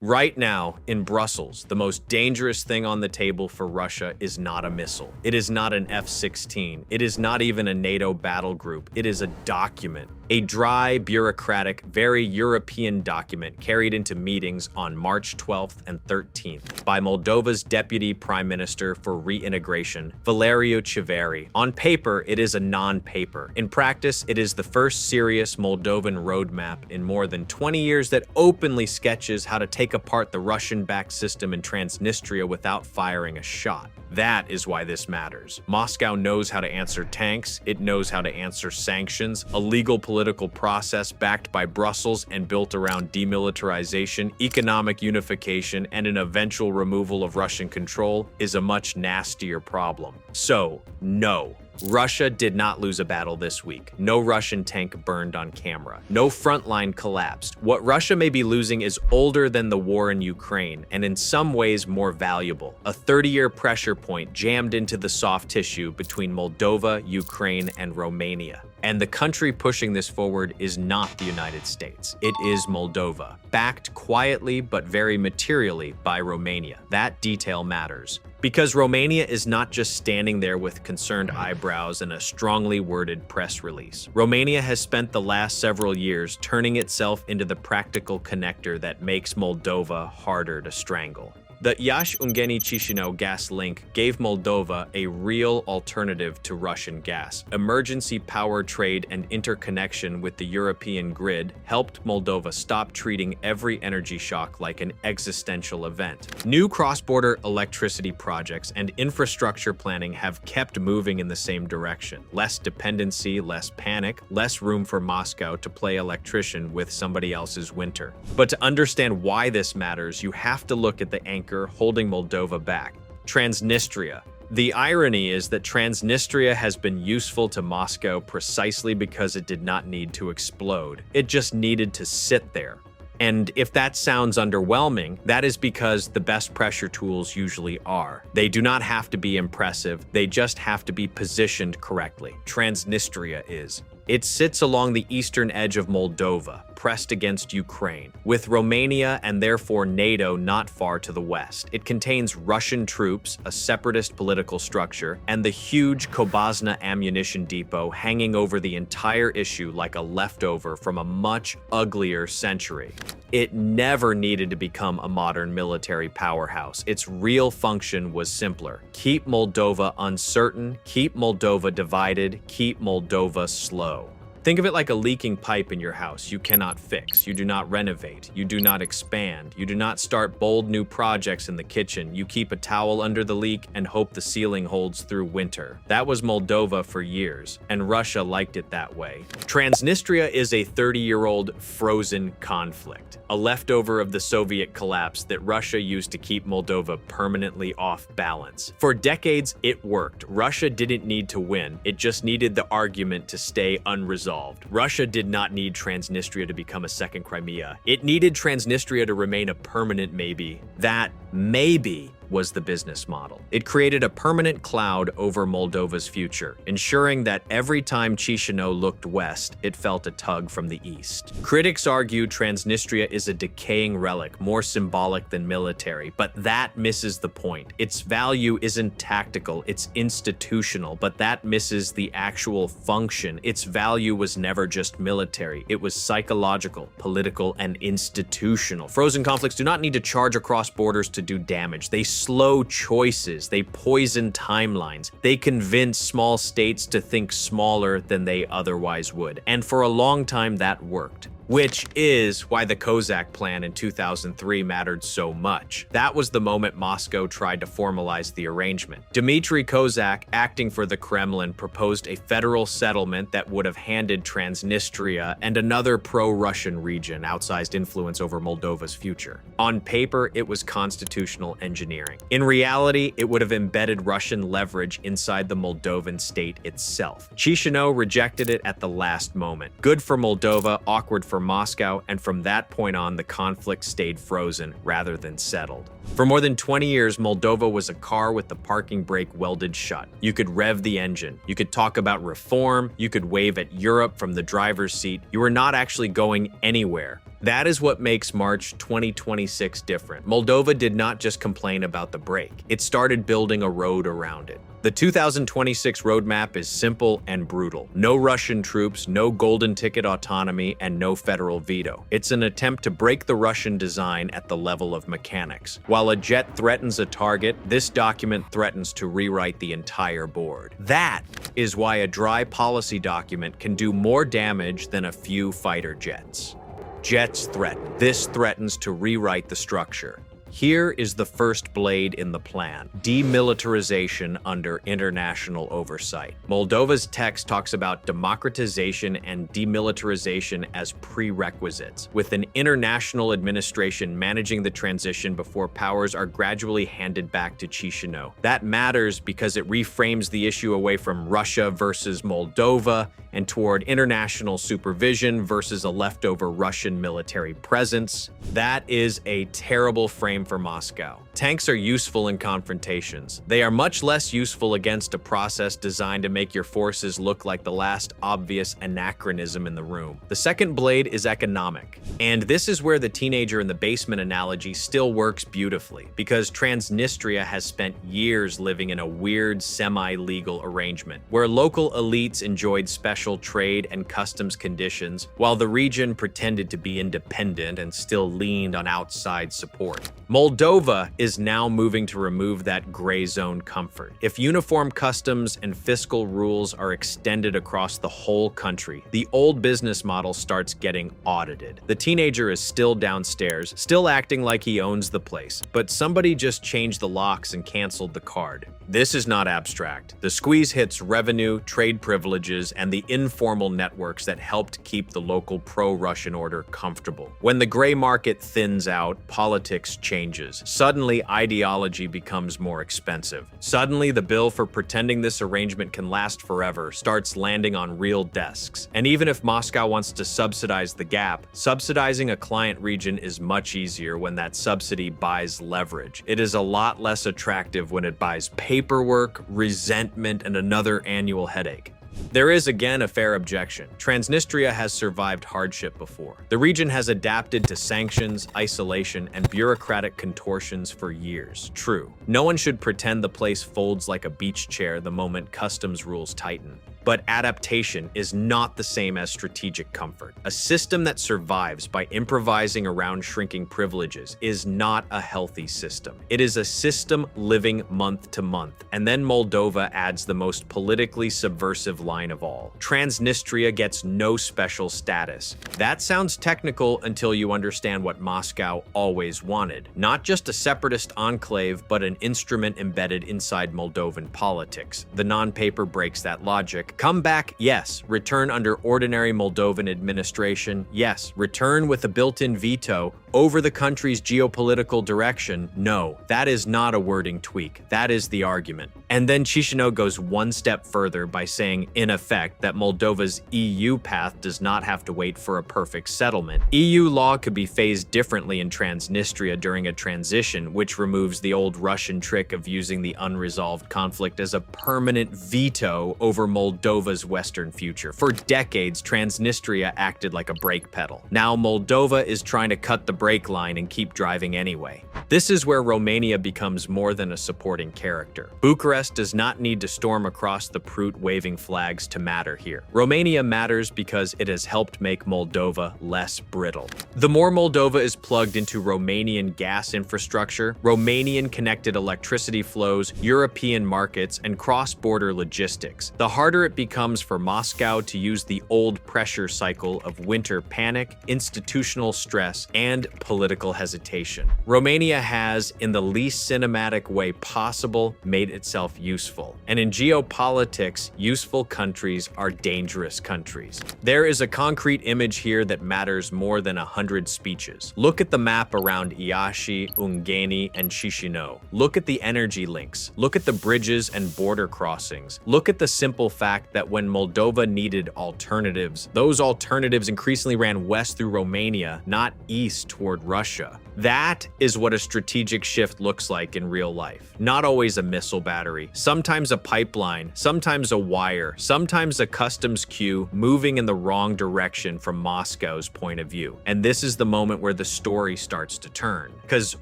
Right now, in Brussels, the most dangerous thing on the table for Russia is not a missile. It is not an F-16. It is not even a NATO battle group. It is a document. A dry, bureaucratic, very European document carried into meetings on March 12th and 13th by Moldova's Deputy Prime Minister for Reintegration, Valeriu Chiveri. On paper, it is a non-paper. In practice, it is the first serious Moldovan roadmap in more than 20 years that openly sketches how to take apart the Russian-backed system in Transnistria without firing a shot. That is why this matters. Moscow knows how to answer tanks, it knows how to answer sanctions, a legal political process backed by Brussels and built around demilitarization, economic unification, and an eventual removal of Russian control is a much nastier problem. So, no. Russia did not lose a battle this week. No Russian tank burned on camera. No front line collapsed. What Russia may be losing is older than the war in Ukraine, and in some ways more valuable. A 30-year pressure point jammed into the soft tissue between Moldova, Ukraine, and Romania. And the country pushing this forward is not the United States. It is Moldova, backed quietly but very materially by Romania. That detail matters. Because Romania is not just standing there with concerned eyebrows and a strongly worded press release. Romania has spent the last several years turning itself into the practical connector that makes Moldova harder to strangle. The Iași-Ungheni-Chișinău gas link gave Moldova a real alternative to Russian gas. Emergency power trade and interconnection with the European grid helped Moldova stop treating every energy shock like an existential event. New cross-border electricity projects and infrastructure planning have kept moving in the same direction. Less dependency, less panic, less room for Moscow to play electrician with somebody else's winter. But to understand why this matters, you have to look at the anchor holding Moldova back: Transnistria. The irony is that Transnistria has been useful to Moscow precisely because it did not need to explode. It just needed to sit there. And if that sounds underwhelming, that is because the best pressure tools usually are. They do not have to be impressive, they just have to be positioned correctly. Transnistria is. It sits along the eastern edge of Moldova, pressed against Ukraine, with Romania and therefore NATO not far to the west. It contains Russian troops, a separatist political structure, and the huge Kobazna ammunition depot hanging over the entire issue like a leftover from a much uglier century. It never needed to become a modern military powerhouse. Its real function was simpler: keep Moldova uncertain, keep Moldova divided, keep Moldova slow. Think of it like a leaking pipe in your house you cannot fix. You do not renovate. You do not expand. You do not start bold new projects in the kitchen. You keep a towel under the leak and hope the ceiling holds through winter. That was Moldova for years, and Russia liked it that way. Transnistria is a 30-year-old frozen conflict, a leftover of the Soviet collapse that Russia used to keep Moldova permanently off balance. For decades, it worked. Russia didn't need to win. It just needed the argument to stay unresolved. Russia did not need Transnistria to become a second Crimea. It needed Transnistria to remain a permanent maybe. That maybe was the business model. It created a permanent cloud over Moldova's future, ensuring that every time Chișinău looked west, it felt a tug from the east. Critics argue Transnistria is a decaying relic, more symbolic than military, but that misses the point. Its value isn't tactical, it's institutional, but that misses the actual function. Its value was never just military, it was psychological, political, and institutional. Frozen conflicts do not need to charge across borders to do damage. They slow choices, they poison timelines, they convince small states to think smaller than they otherwise would. And for a long time that worked. Which is why the Kozak Plan in 2003 mattered so much. That was the moment Moscow tried to formalize the arrangement. Dmitry Kozak, acting for the Kremlin, proposed a federal settlement that would have handed Transnistria and another pro-Russian region outsized influence over Moldova's future. On paper, it was constitutional engineering. In reality, it would have embedded Russian leverage inside the Moldovan state itself. Chișinău rejected it at the last moment. Good for Moldova, awkward for Moscow, and from that point on, the conflict stayed frozen rather than settled. For more than 20 years, Moldova was a car with the parking brake welded shut. You could rev the engine, you could talk about reform, you could wave at Europe from the driver's seat. You were not actually going anywhere. That is what makes March 2026 different. Moldova did not just complain about the break, it started building a road around it. The 2026 roadmap is simple and brutal. No Russian troops, no golden ticket autonomy, and no federal veto. It's an attempt to break the Russian design at the level of mechanics. While a jet threatens a target, this document threatens to rewrite the entire board. That is why a dry policy document can do more damage than a few fighter jets. Jets threaten. This threatens to rewrite the structure. Here is the first blade in the plan: demilitarization under international oversight. Moldova's text talks about democratization and demilitarization as prerequisites, with an international administration managing the transition before powers are gradually handed back to Chisinau. That matters because it reframes the issue away from Russia versus Moldova and toward international supervision versus a leftover Russian military presence. That is a terrible frame for Moscow. Tanks are useful in confrontations. They are much less useful against a process designed to make your forces look like the last obvious anachronism in the room. The second blade is economic. And this is where the teenager in the basement analogy still works beautifully, because Transnistria has spent years living in a weird semi-legal arrangement, where local elites enjoyed special trade and customs conditions, while the region pretended to be independent and still leaned on outside support. Moldova is now moving to remove that gray zone comfort. If uniform customs and fiscal rules are extended across the whole country, the old business model starts getting audited. The teenager is still downstairs, still acting like he owns the place, but somebody just changed the locks and canceled the card. This is not abstract. The squeeze hits revenue, trade privileges, and the informal networks that helped keep the local pro-Russian order comfortable. When the gray market thins out, politics changes. Suddenly, ideology becomes more expensive. Suddenly, the bill for pretending this arrangement can last forever starts landing on real desks. And even if Moscow wants to subsidize the gap, subsidizing a client region is much easier when that subsidy buys leverage. It is a lot less attractive when it buys paperwork, resentment, and another annual headache. There is again a fair objection. Transnistria has survived hardship before. The region has adapted to sanctions, isolation, and bureaucratic contortions for years. True. No one should pretend the place folds like a beach chair the moment customs rules tighten. But adaptation is not the same as strategic comfort. A system that survives by improvising around shrinking privileges is not a healthy system. It is a system living month to month. And then Moldova adds the most politically subversive line of all. Transnistria gets no special status. That sounds technical until you understand what Moscow always wanted. Not just a separatist enclave, but an instrument embedded inside Moldovan politics. The non-paper breaks that logic. Come back, yes. Return under ordinary Moldovan administration, yes. Return with a built-in veto over the country's geopolitical direction, no. That is not a wording tweak. That is the argument. And then Chisinau goes one step further by saying, in effect, that Moldova's EU path does not have to wait for a perfect settlement. EU law could be phased differently in Transnistria during a transition, which removes the old Russian trick of using the unresolved conflict as a permanent veto over Moldova's Western future. For decades, Transnistria acted like a brake pedal. Now Moldova is trying to cut the brake line and keep driving anyway. This is where Romania becomes more than a supporting character. Bucharest does not need to storm across the Prut waving flags to matter here. Romania matters because it has helped make Moldova less brittle. The more Moldova is plugged into Romanian gas infrastructure, Romanian connected electricity flows, European markets, and cross-border logistics, the harder it becomes for Moscow to use the old pressure cycle of winter panic, institutional stress, and political hesitation. Romania has, in the least cinematic way possible, made itself useful. And in geopolitics, useful countries are dangerous countries. There is a concrete image here that matters more than 100 speeches. Look at the map around Iași, Ungheni, and Chisinau. Look at the energy links. Look at the bridges and border crossings. Look at the simple fact that when Moldova needed alternatives, those alternatives increasingly ran west through Romania, not east toward Russia. That is what a strategic shift looks like in real life. Not always a missile battery, sometimes a pipeline, sometimes a wire, sometimes a customs queue moving in the wrong direction from Moscow's point of view. And this is the moment where the story starts to turn. Because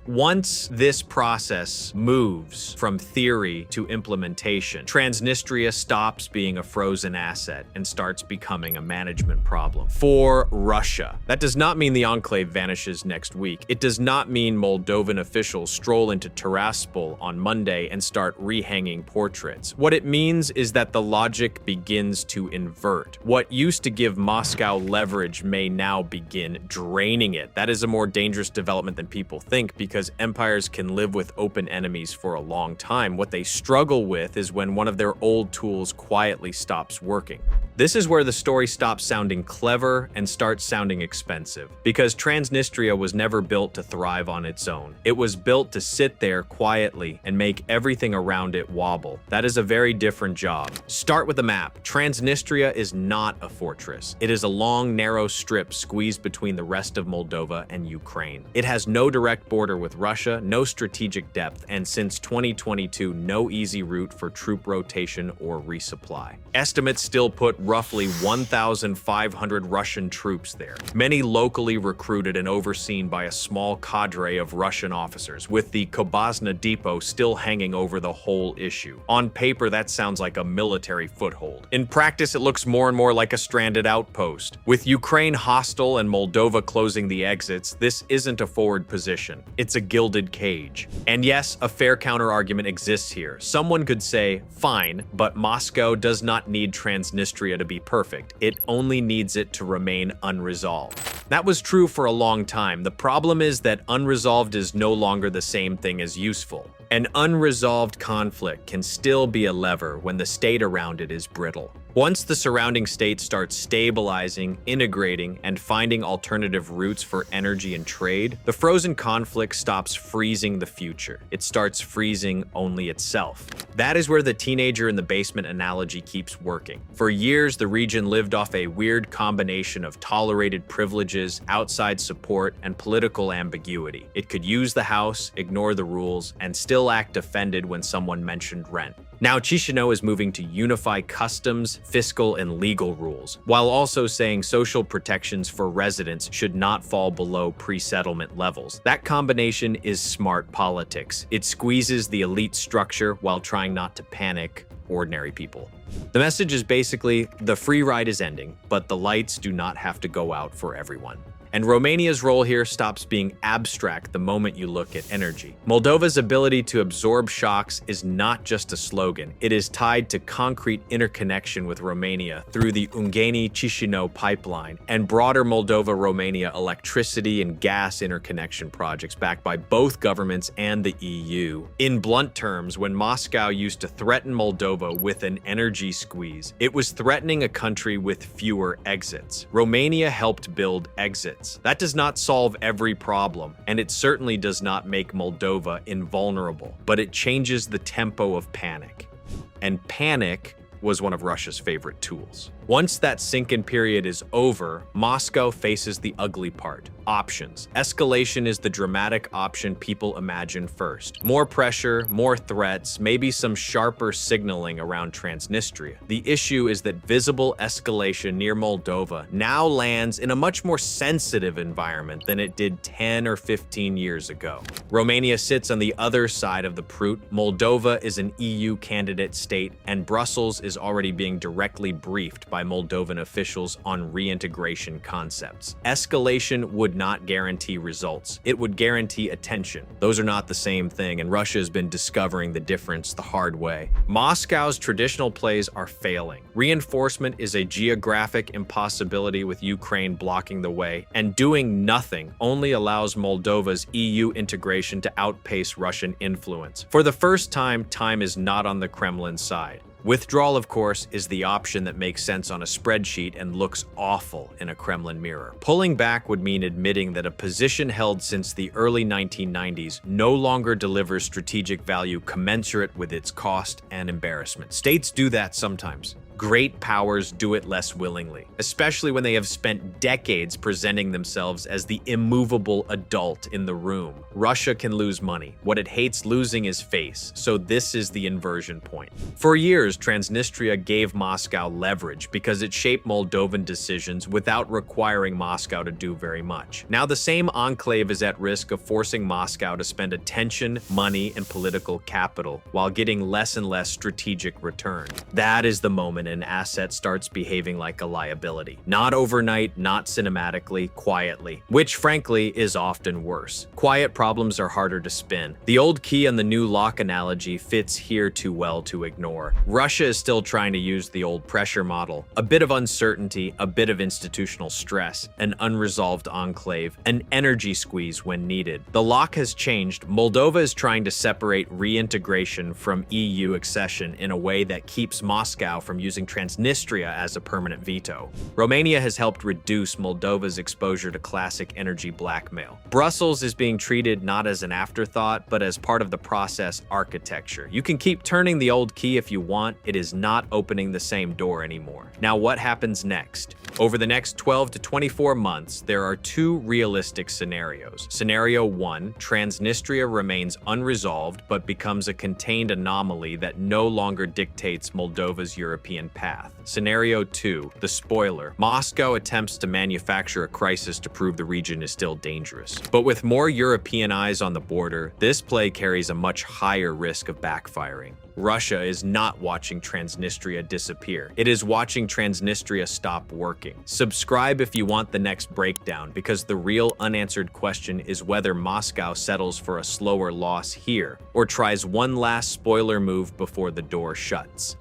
once this process moves from theory to implementation, Transnistria stops being a frozen asset and starts becoming a management problem for Russia. That does not mean the enclave vanishes next week. It does not mean Moldovan officials stroll into Tiraspol on Monday and start rehanging portraits. What it means is that the logic begins to invert. What used to give Moscow leverage may now begin draining it. That is a more dangerous development than people think, because empires can live with open enemies for a long time. What they struggle with is when one of their old tools quietly stops working. This is where the story stops sounding clever and starts sounding expensive, because Transnistria was never built to thrive on its own. It was built to sit there quietly and make everything around it wobble. That is a very different job. Start with the map. Transnistria is not a fortress. It is a long, narrow strip squeezed between the rest of Moldova and Ukraine. It has no direct border with Russia, no strategic depth, and since 2022, no easy route for troop rotation or resupply. Estimates still put roughly 1,500 Russian troops there, many locally recruited and overseen by a small cadre of Russian officers, with the Kobazna depot still hanging over the whole issue. On paper, that sounds like a military foothold. In practice, it looks more and more like a stranded outpost. With Ukraine hostile and Moldova closing the exits, this isn't a forward position. It's a gilded cage. And yes, a fair counter-argument exists here. Someone could say, fine, but Moscow does not need Transnistria to be perfect. It only needs it to remain unresolved. That was true for a long time. The problem is that unresolved is no longer the same thing as useful. An unresolved conflict can still be a lever when the state around it is brittle. Once the surrounding state starts stabilizing, integrating, and finding alternative routes for energy and trade, the frozen conflict stops freezing the future. It starts freezing only itself. That is where the teenager in the basement analogy keeps working. For years, the region lived off a weird combination of tolerated privileges, outside support, and political ambiguity. It could use the house, ignore the rules, and still act offended when someone mentioned rent. Now, Chisinau is moving to unify customs, fiscal, and legal rules, while also saying social protections for residents should not fall below pre-settlement levels. That combination is smart politics. It squeezes the elite structure while trying not to panic ordinary people. The message is basically, the free ride is ending, but the lights do not have to go out for everyone. And Romania's role here stops being abstract the moment you look at energy. Moldova's ability to absorb shocks is not just a slogan. It is tied to concrete interconnection with Romania through the Ungheni-Chisinau pipeline and broader Moldova-Romania electricity and gas interconnection projects backed by both governments and the EU. In blunt terms, when Moscow used to threaten Moldova with an energy squeeze, it was threatening a country with fewer exits. Romania helped build exits. That does not solve every problem, and it certainly does not make Moldova invulnerable, but it changes the tempo of panic. And panic was one of Russia's favorite tools. Once that sink-in period is over, Moscow faces the ugly part. Options. Escalation is the dramatic option people imagine first. More pressure, more threats, maybe some sharper signaling around Transnistria. The issue is that visible escalation near Moldova now lands in a much more sensitive environment than it did 10 or 15 years ago. Romania sits on the other side of the Prut. Moldova is an EU candidate state, and Brussels is already being directly briefed by Moldovan officials on reintegration concepts. Escalation would not guarantee results. It would guarantee attention. Those are not the same thing, and Russia has been discovering the difference the hard way. Moscow's traditional plays are failing. Reinforcement is a geographic impossibility with Ukraine blocking the way, and doing nothing only allows Moldova's EU integration to outpace Russian influence. For the first time, time is not on the Kremlin side. Withdrawal, of course, is the option that makes sense on a spreadsheet and looks awful in a Kremlin mirror. Pulling back would mean admitting that a position held since the early 1990s no longer delivers strategic value commensurate with its cost and embarrassment. States do that sometimes. great powers do it less willingly, especially when they have spent decades presenting themselves as the immovable adult in the room. Russia can lose money. What it hates losing is face, so this is the inversion point. For years, Transnistria gave Moscow leverage because it shaped Moldovan decisions without requiring Moscow to do very much. Now the same enclave is at risk of forcing Moscow to spend attention, money, and political capital while getting less and less strategic return. That is the moment an asset starts behaving like a liability. Not overnight, not cinematically, quietly, which frankly is often worse. Quiet problems are harder to spin. The old key on the new lock analogy fits here too well to ignore. Russia is still trying to use the old pressure model. A bit of uncertainty, a bit of institutional stress, an unresolved enclave, an energy squeeze when needed. The lock has changed. Moldova is trying to separate reintegration from EU accession in a way that keeps Moscow from using Transnistria as a permanent veto. Romania has helped reduce Moldova's exposure to classic energy blackmail. Brussels is being treated not as an afterthought, but as part of the process architecture. You can keep turning the old key if you want, it is not opening the same door anymore. Now what happens next? Over the next 12 to 24 months, there are two realistic scenarios. Scenario 1, Transnistria remains unresolved but becomes a contained anomaly that no longer dictates Moldova's European path. Scenario 2, the spoiler. Moscow attempts to manufacture a crisis to prove the region is still dangerous. But with more European eyes on the border, this play carries a much higher risk of backfiring. Russia is not watching Transnistria disappear. It is watching Transnistria stop working. Subscribe if you want the next breakdown, because the real unanswered question is whether Moscow settles for a slower loss here or tries one last spoiler move before the door shuts.